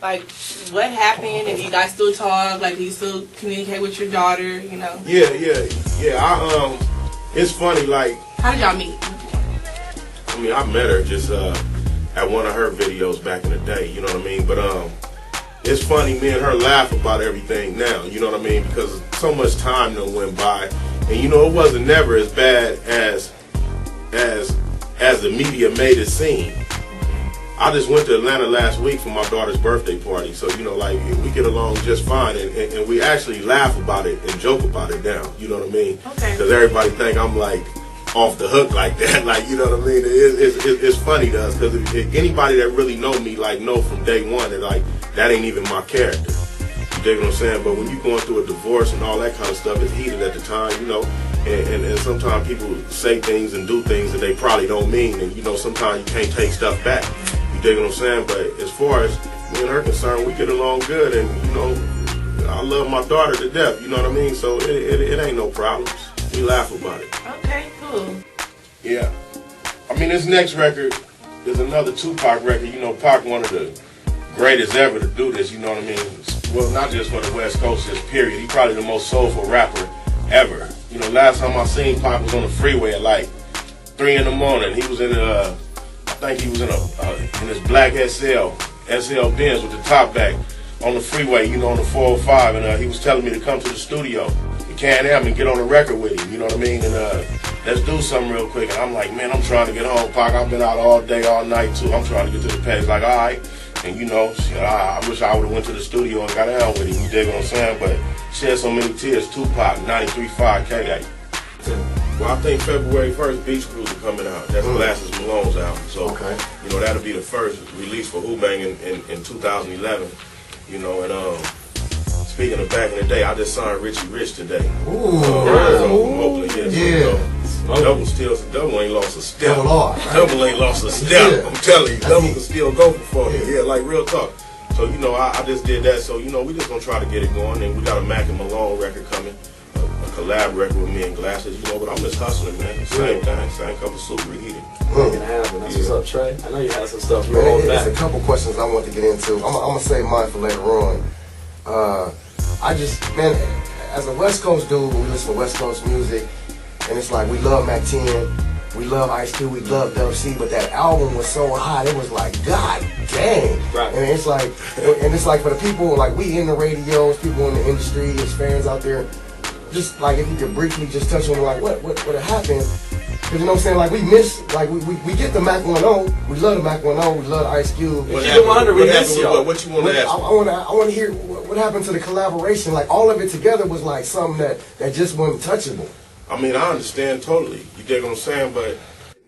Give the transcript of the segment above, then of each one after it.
Like, what happened? And you guys still talk? Like, do you still communicate with your daughter? You know? Yeah. It's funny. Like, how did y'all meet? I mean, I met her just at one of her videos back in the day. You know what I mean? But it's funny. Me and her laugh about everything now. You know what I mean? Because so much time done went by, and you know, it wasn't never as bad as the media made it seem. I just went to Atlanta last week for my daughter's birthday party, so you know, like, we get along just fine, and we actually laugh about it and joke about it now. You know what I mean? Okay. Because everybody think I'm like off the hook like that, like, you know what I mean? It's funny to us, because if anybody that really know me, like, know from day one that, like, that ain't even my character. You dig what I'm saying? But when you going through a divorce and all that kind of stuff, it's heated at the time, you know. And sometimes people say things and do things that they probably don't mean, and you know, sometimes you can't take stuff back. You dig what I'm saying? But as far as me and her concerned, we get along good, and you know, I love my daughter to death. You know what I mean? So it ain't no problems. We laugh about it. Okay, cool. Yeah. I mean, this next record is another Tupac record. You know, Pac one of the greatest ever to do this. You know what I mean? Well, not just for the West Coast, just period. He's probably the most soulful rapper ever. You know, last time I seen Pac was on the freeway at like 3 in the morning. He was in I think he was in his black SL Benz with the top back on the freeway, you know, on the 405, and he was telling me to come to the studio in Can-Am and get on the record with him, you know what I mean? And let's do something real quick. And I'm like, man, I'm trying to get home, Pac. I've been out all day, all night too. I'm trying to get to the page. Like, all right. And you know, I wish I would have went to the studio and got down with him. You dig what I'm saying? But shed so many tears. Tupac, 93.5 K. Well, I think February 1st, Beach Cruise is coming out. That's Glasses Malone's album. So, you know, that'll be the first release for Who Bang in 2011. You know, and speaking of back in the day, I just signed Richie Rich today. Double ain't lost a step. Double ain't lost a step. I'm telling you, Double can still go for 40. Yeah, like real talk. So, you know, I just did that. So, you know, we just gonna try to get it going. And we got a Mack and Malone record coming, a collab record with me and Glasses. You know, but I'm just hustling, man. Same thing, same couple soup reheated. That's what's up, Trey. I know you had some stuff. There's a couple questions I want to get into. I'm gonna save mine for later on. I just, man, as a West Coast dude, we listen to West Coast music, and it's like we love Mac 10, we love Ice Cube, we love Dub C, but that album was so hot, it was like, God dang. Right. And it's like for the people, like we in the radios, people in the industry, as fans out there, just like if you could briefly just touch on like what happened. Because you know what I'm saying, like we miss, like we get the Mac 10, we love the Mac 10, we love Ice Cube. What you want to ask? I want to hear what happened to the collaboration. Like all of it together was like something that just wasn't touchable. I mean, I understand totally. You dig what I'm saying, but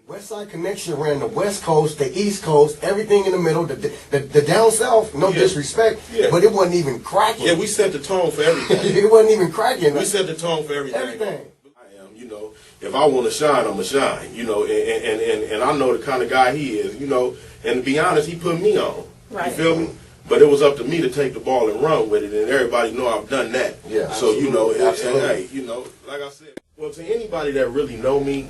Westside Connection ran the West Coast, the East Coast, everything in the middle, the down south. No disrespect, but it wasn't even cracking. Yeah, we set the tone for everything. It wasn't even cracking. We set the tone for everything. Everything. You know, if I want to shine, I'm going to shine, you know, and I know the kind of guy he is, you know, and to be honest, he put me on, you feel me? But it was up to me to take the ball and run with it, and everybody know I've done that. Yeah, so, you know, and hey, you know, like I said, well, to anybody that really know me,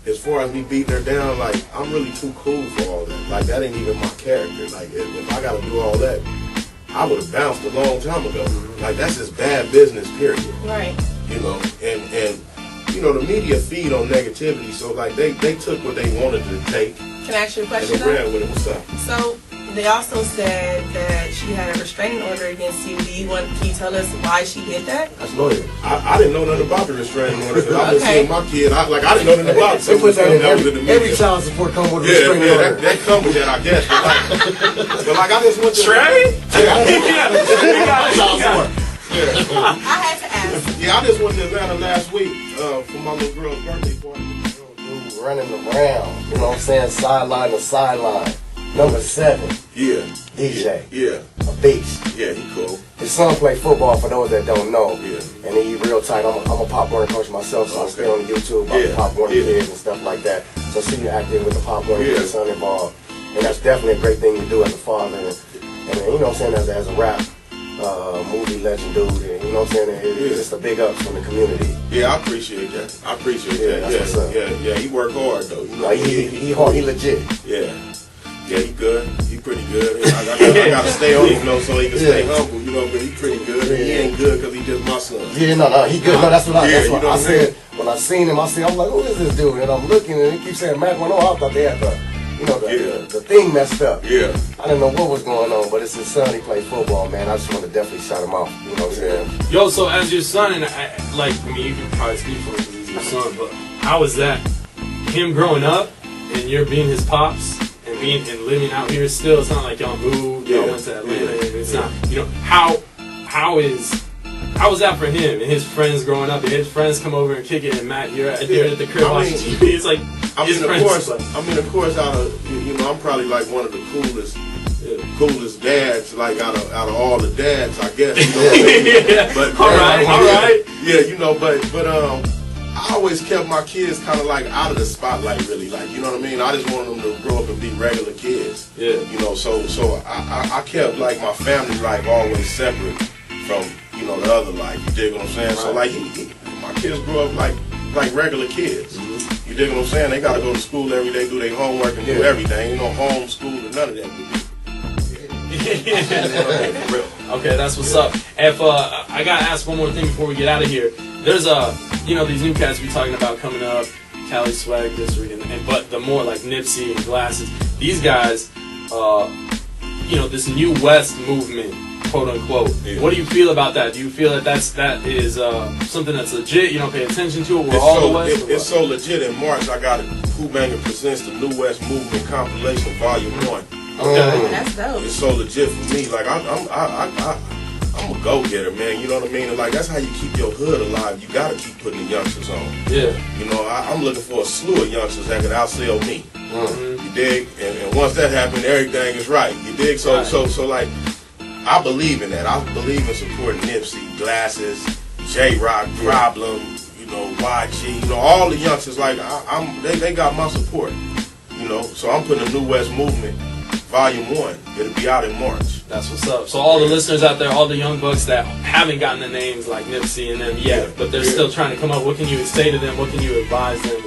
as far as me beating her down, like, I'm really too cool for all that. Like, that ain't even my character. Like, if I got to do all that, I would have bounced a long time ago. Like, that's just bad business, period. Right. You know, and you know, the media feed on negativity, so like they took what they wanted to take. Can I ask you a question? And they ran with it. What's up? So they also said that she had a restraining order against you. Can you tell us why she did that? That's lawyer. I didn't know nothing about the restraining order because I've been seeing my kid. I didn't know nothing about it. They put that in every child support comes with a restraining order. That comes with that, I guess. But like I just went to Trey. I had to ask. Yeah, I just went to Atlanta last week for my little girl's birthday party. Dude running around, you know what I'm saying, sideline to sideline. Number 7. Yeah. DJ. Yeah. A beast. Yeah, he cool. His son play football for those that don't know. Yeah. And he real tight. I'm a Pop Warner coach myself, so I stay on YouTube about the Pop Warner kids and stuff like that. So see you active with the Pop Warner kids, son involved. And that's definitely a great thing to do as a father. And you know what I'm saying, as a rap movie legend dude, and you know what I'm saying, it's just a big ups from the community. Yeah, I appreciate that. I appreciate that. That's what's up. Yeah, he work hard though. You know, like he legit. Yeah, he good. He pretty good. I I gotta stay on him, you know, so he can stay humble, you know, but he pretty good. He ain't good because he just my son. Yeah, no, he good. No, that's what you know I said. When I seen him, I was like, who is this dude? And I'm looking, and he keeps saying Mac 1-0. I thought they had the thing messed up. Yeah. I didn't know what was going on, but it's his son. He played football, man. I just want to definitely shout him out. You know what I'm saying? Yo, so as your son, and I mean, you can probably speak for him because he's your son, but how is that? Him growing up, and you're being his pops, and living out here still. It's not like y'all moved, y'all went to Atlanta. And it's not, you know, how was that for him and his friends growing up? Did his friends come over and kick it, and Matt, you're at the crib watching TV? It's like of course, out of you know, I'm probably like one of the coolest dads, like out of all the dads, I guess. You know what I mean? But all right. Yeah, you know, but I always kept my kids kind of like out of the spotlight, really. Like, you know what I mean? I just wanted them to grow up and be regular kids. Yeah. You know, so I kept like my family life always separate from, you know, the other life. You dig what I'm saying? Right. So like my kids grew up like regular kids. Mm-hmm. You dig what I'm saying? They got to go to school every day, do their homework and do everything. You know, homeschool and none of that. Okay, that's what's up. If I gotta ask one more thing before we get out of here. There's you know, these new cats we talking about coming up, Cali Swag District, but the more like Nipsey and Glasses. These guys, you know, this new West movement, quote unquote. Yeah. What do you feel about that? Do you feel that that is something that's legit? You don't pay attention to it. We're all the West. It's so legit. In March, I got Who Bangin' presents the New West Movement compilation, Volume 1. Okay. That's dope. It's so legit for me. Like I'm a go-getter, man. You know what I mean? And like that's how you keep your hood alive. You gotta keep putting the youngsters on. Yeah. You know, I'm looking for a slew of youngsters that can outsell me. Mm-hmm. You dig? And once that happens, everything is right. You dig? So like, I believe in that. I believe in supporting Nipsey, Glasses, J-Rock, Problem. You know, YG. You know, all the youngsters. Like they got my support. You know, so I'm putting a New West Movement. Volume 1. It'll be out in March. That's what's up. So all the listeners out there, all the young bucks that haven't gotten the names like Nipsey and them yet, but they're still trying to come up, what can you say to them? What can you advise them?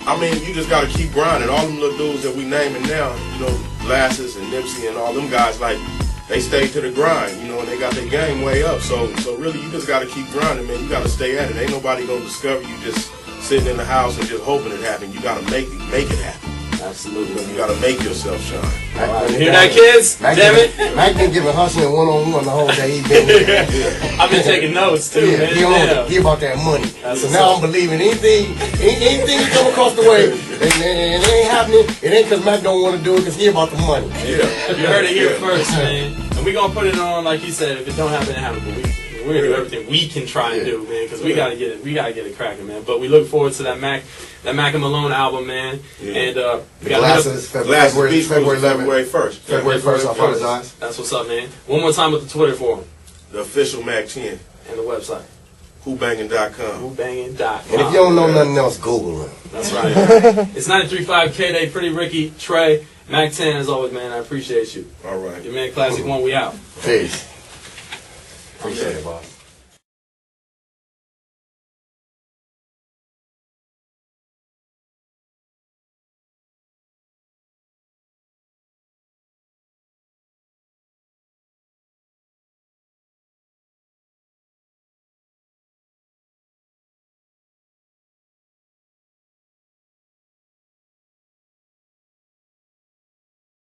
I mean, you just got to keep grinding. All them little dudes that we naming now, you know, Glasses and Nipsey and all them guys, like, they stay to the grind, you know, and they got their game way up. So really, you just got to keep grinding, man. You got to stay at it. Ain't nobody going to discover you just sitting in the house and just hoping it happens. You got to make it happen. Absolutely. You gotta make yourself shine. Right. Hear that, kids? Damn it. Mac been giving hustling one-on-one the whole day. He been here. I've been taking notes too, man. He about that money. So now I'm believing anything he come across the way, and it ain't happening. It ain't because Mac don't want to do it, because he about the money. Yeah. You heard it here first, man. And we gonna put it on, like you said, if it don't happen, it happens. But we're gonna do everything we can try and do, man, because we gotta get it cracking, man. But we look forward to that Mac and Malone album, man. Yeah. And we got Glasses, February 1st. February 1st, I apologize. That's what's up, man. One more time with the Twitter for him. The official Mac 10. And the website. WhoBangin.com. WhoBangin.com. And if you don't know nothing else, Google it. That's right. It's 93.5 K-Day, Pretty Ricky, Trey, Mac 10 as always, man. I appreciate you. All right. Your man Classic 1, we out. Peace. Appreciate it, boss.